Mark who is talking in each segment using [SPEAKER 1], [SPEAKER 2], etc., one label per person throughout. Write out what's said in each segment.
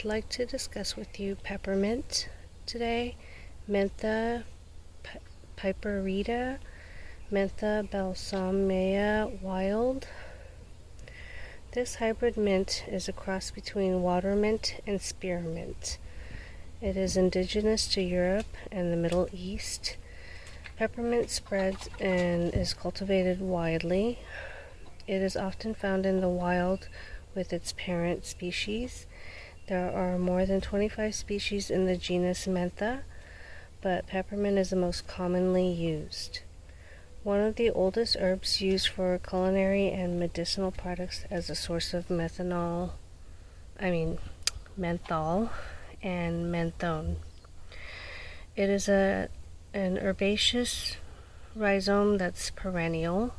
[SPEAKER 1] I'd like to discuss with you peppermint today, mentha piperita, mentha balsamea wild. This hybrid mint is a cross between water mint and spearmint. It is indigenous to Europe and the Middle East. Peppermint spreads and is cultivated widely. It is often found in the wild with its parent species. There are more than 25 species in the genus Mentha, but peppermint is the most commonly used. One of the oldest herbs used for culinary and medicinal products as a source of menthol and menthone. It is an herbaceous rhizome that's perennial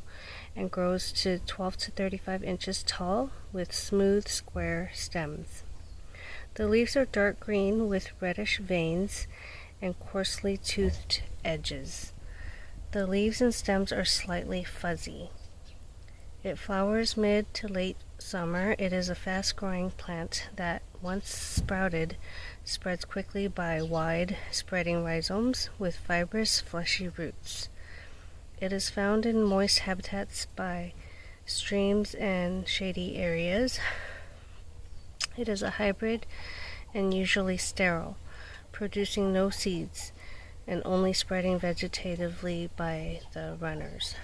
[SPEAKER 1] and grows to 12 to 35 inches tall with smooth, square stems. The leaves are dark green with reddish veins and coarsely toothed edges. The leaves and stems are slightly fuzzy. It flowers mid to late summer. It is a fast-growing plant that, once sprouted, spreads quickly by wide, spreading rhizomes with fibrous, fleshy roots. It is found in moist habitats by streams and shady areas. It is a hybrid and usually sterile, producing no seeds and only spreading vegetatively by the runners.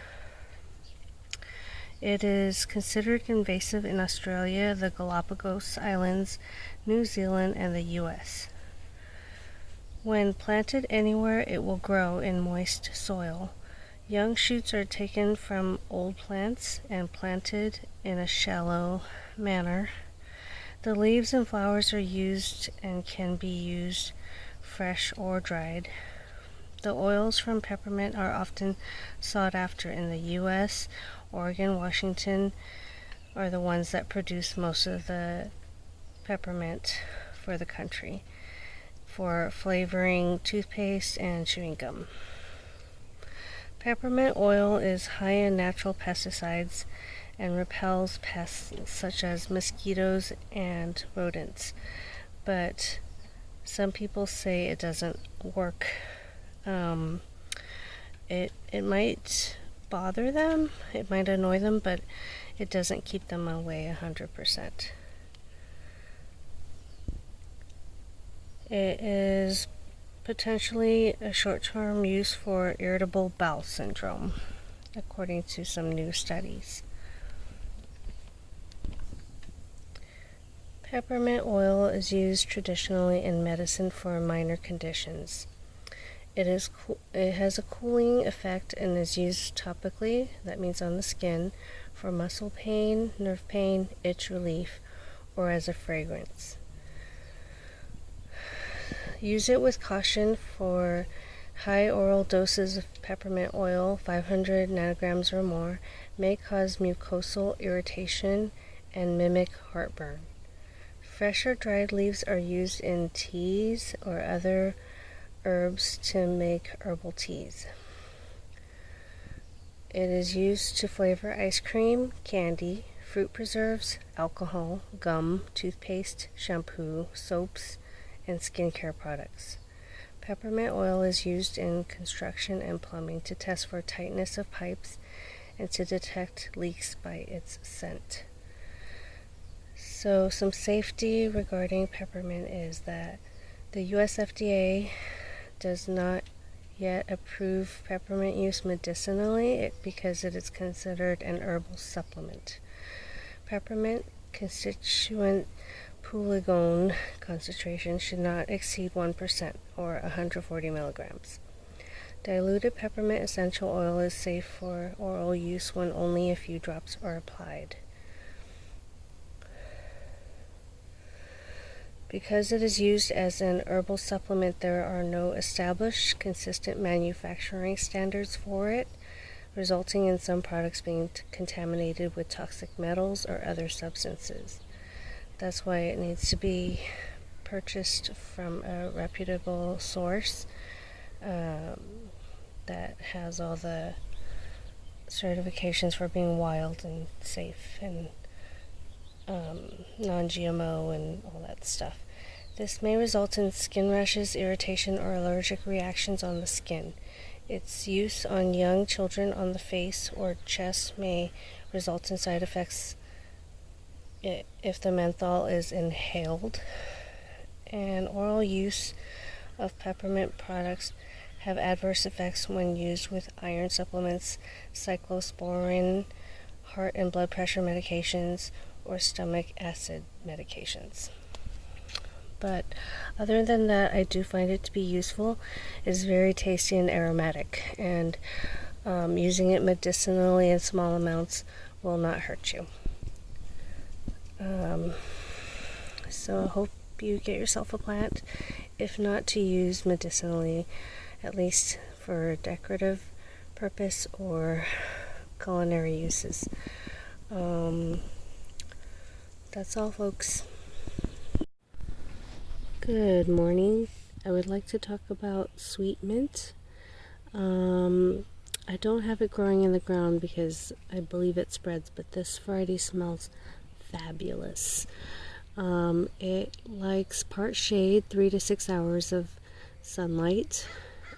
[SPEAKER 1] It is considered invasive in Australia, the Galapagos Islands, New Zealand, and the US. When planted anywhere, it will grow in moist soil. Young shoots are taken from old plants and planted in a shallow manner. The leaves and flowers are used and can be used fresh or dried. The oils from peppermint are often sought after in the US. Oregon, Washington are the ones that produce most of the peppermint for the country for flavoring toothpaste and chewing gum. Peppermint oil is high in natural pesticides and repels pests such as mosquitoes and rodents, but some people say it doesn't work. It might bother them, it might annoy them, but it doesn't keep them away 100%. It is potentially a short-term use for irritable bowel syndrome, according to some new studies. Peppermint oil is used traditionally in medicine for minor conditions. It has a cooling effect and is used topically, that means on the skin, for muscle pain, nerve pain, itch relief, or as a fragrance. Use it with caution. For high oral doses of peppermint oil, 500 nanograms or more, may cause mucosal irritation and mimic heartburn. Fresh or dried leaves are used in teas or other herbs to make herbal teas. It is used to flavor ice cream, candy, fruit preserves, alcohol, gum, toothpaste, shampoo, soaps, and skincare products. Peppermint oil is used in construction and plumbing to test for tightness of pipes and to detect leaks by its scent. So some safety regarding peppermint is that the US FDA does not yet approve peppermint use medicinally because it is considered an herbal supplement. Peppermint constituent polygon concentration should not exceed 1% or 140 milligrams. Diluted peppermint essential oil is safe for oral use when only a few drops are applied. Because it is used as an herbal supplement, there are no established, consistent manufacturing standards for it, resulting in some products being contaminated with toxic metals or other substances. That's why it needs to be purchased from a reputable source that has all the certifications for being wild and safe and non-GMO and all that stuff. This may result in skin rashes, irritation, or allergic reactions on the skin. Its use on young children on the face or chest may result in side effects if the menthol is inhaled. And oral use of peppermint products have adverse effects when used with iron supplements, cyclosporin, heart and blood pressure medications, or stomach acid medications. But other than that, I do find it to be useful. It's very tasty and aromatic, and using it medicinally in small amounts will not hurt you. So I hope you get yourself a plant, if not to use medicinally, at least for decorative purpose or culinary uses. That's all, folks. Good morning. I would like to talk about sweet mint. I don't have it growing in the ground because I believe it spreads, but this variety smells fabulous. It likes part shade, 3 to 6 hours of sunlight.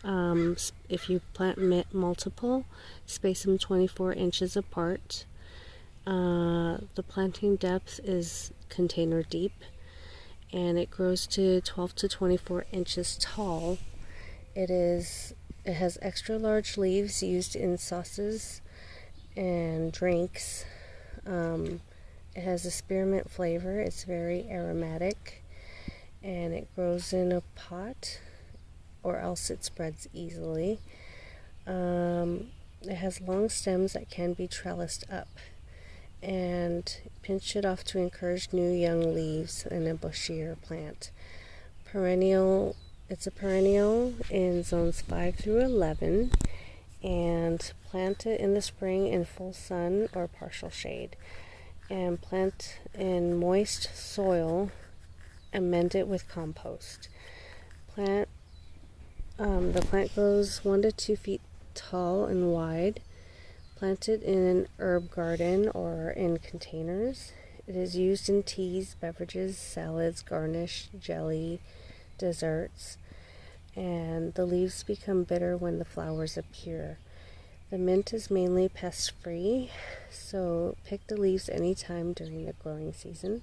[SPEAKER 1] If you plant multiple, space them 24 inches apart. The planting depth is container deep, and it grows to 12 to 24 inches tall. It has extra large leaves used in sauces and drinks. It has a spearmint flavor. It's very aromatic, and it grows in a pot, or else it spreads easily. It has long stems that can be trellised up, and pinch it off to encourage new young leaves in a bushier plant. It's a perennial in zones 5 through 11, and plant it in the spring in full sun or partial shade, and plant in moist soil and mend it with compost. The plant grows 1 to 2 feet tall and wide. Plant it in an herb garden or in containers. It is used in teas, beverages, salads, garnish, jelly, desserts, and the leaves become bitter when the flowers appear. The mint is mainly pest-free, so pick the leaves anytime during the growing season.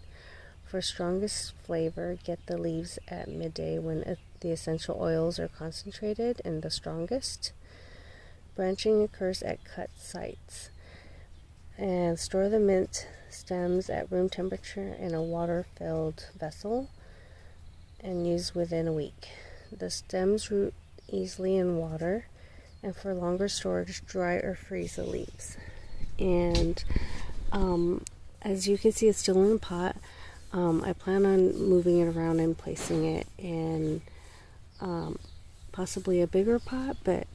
[SPEAKER 1] For strongest flavor, get the leaves at midday when the essential oils are concentrated and the strongest. Branching occurs at cut sites. And store the mint stems at room temperature in a water-filled vessel and use within a week. The stems root easily in water, and for longer storage, dry or freeze the leaves. And as you can see, it's still in the pot. I plan on moving it around and placing it in possibly a bigger pot, but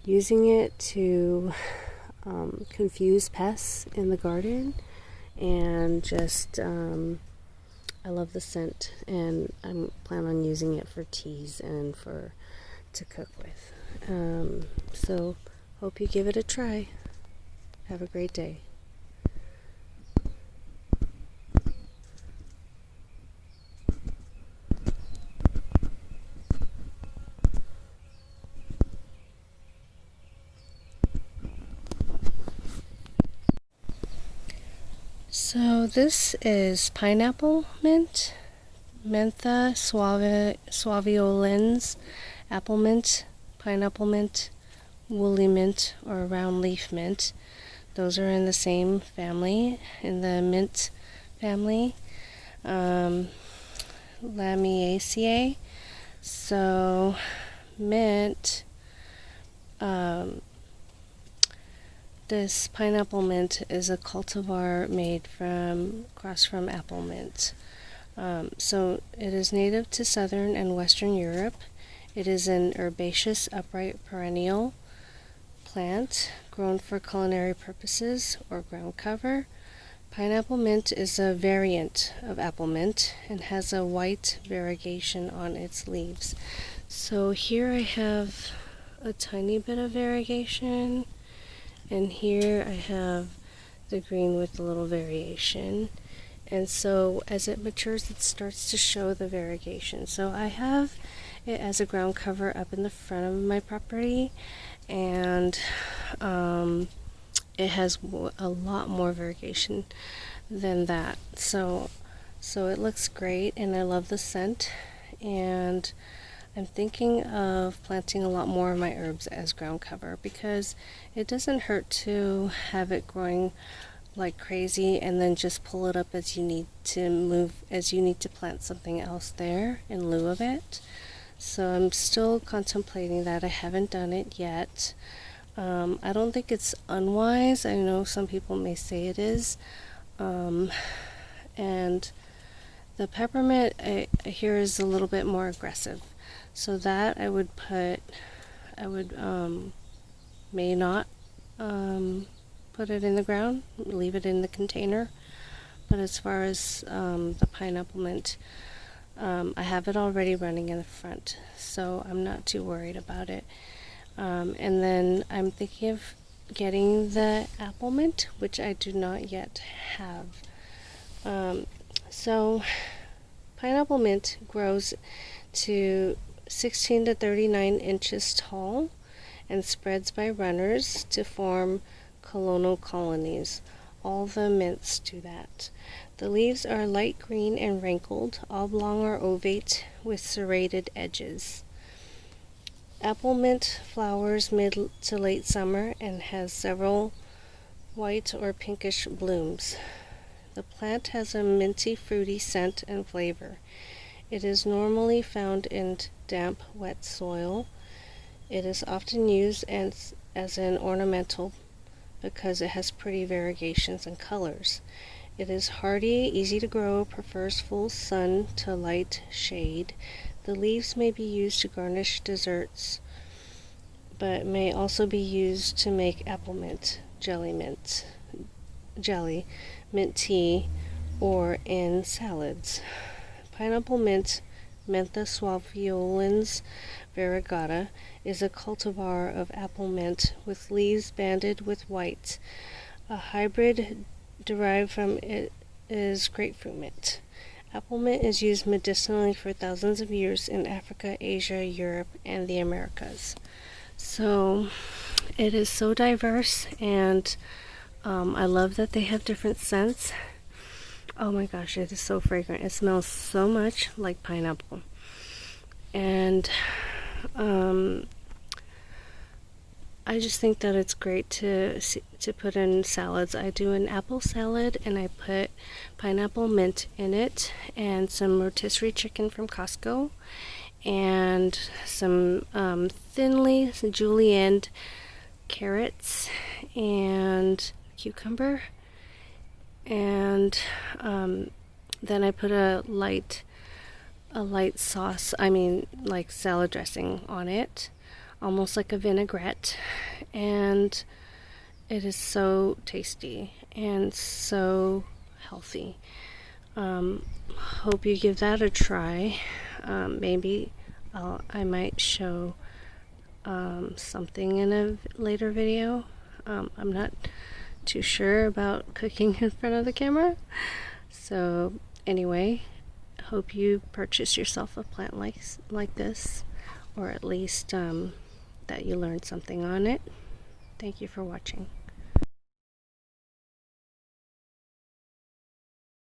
[SPEAKER 1] using it to confuse pests in the garden, and just I love the scent, and I plan on using it for teas and to cook with. So hope you give it a try. Have a great day. So this is pineapple mint, mentha suaviolens, apple mint, pineapple mint, woolly mint, or round leaf mint. Those are in the same family, in the mint family. Lamiaceae. So mint, this pineapple mint is a cultivar made across from apple mint. So it is native to southern and western Europe. It is an herbaceous upright perennial plant grown for culinary purposes or ground cover. Pineapple mint is a variant of apple mint and has a white variegation on its leaves. So here I have a tiny bit of variegation, and here I have the green with a little variation, and so as it matures, it starts to show the variegation. So I have it as a ground cover up in the front of my property, and it has a lot more variegation than that. So it looks great, and I love the scent, and I'm thinking of planting a lot more of my herbs as ground cover, because it doesn't hurt to have it growing like crazy and then just pull it up as you need to plant something else there in lieu of it. So I'm still contemplating that. I haven't done it yet. I don't think it's unwise. I know some people may say it is. And the peppermint I hear is a little bit more aggressive. So that I would may not put it in the ground, leave it in the container. But as far as the pineapple mint, I have it already running in the front, so I'm not too worried about it. And then I'm thinking of getting the apple mint, which I do not yet have. So pineapple mint grows to 16 to 39 inches tall and spreads by runners to form colonal colonies. All the mints do that. The leaves are light green and wrinkled, oblong or ovate with serrated edges. Apple mint flowers mid to late summer and has several white or pinkish blooms. The plant has a minty, fruity scent and flavor. It is normally found in damp, wet soil. It is often used as an ornamental because it has pretty variegations and colors. It is hardy, easy to grow, prefers full sun to light shade. The leaves may be used to garnish desserts, but may also be used to make apple mint, jelly, mint tea, or in salads. Pineapple mint, Mentha suaveolens variegata, is a cultivar of apple mint with leaves banded with white. A hybrid derived from it is grapefruit mint. Apple mint is used medicinally for thousands of years in Africa, Asia, Europe, and the Americas. So it is so diverse, and I love that they have different scents. Oh my gosh, it is so fragrant. It smells so much like pineapple. And I just think that it's great to put in salads. I do an apple salad, and I put pineapple mint in it, and some rotisserie chicken from Costco, and some thinly julienned carrots and cucumber, and then I put a light sauce, like salad dressing on it, almost like a vinaigrette, and it is so tasty and so healthy. Hope you give that a try. Maybe I might show something in a later video. I'm not too sure about cooking in front of the camera. So anyway, hope you purchase yourself a plant like this, or at least that you learned something on it. Thank you for watching.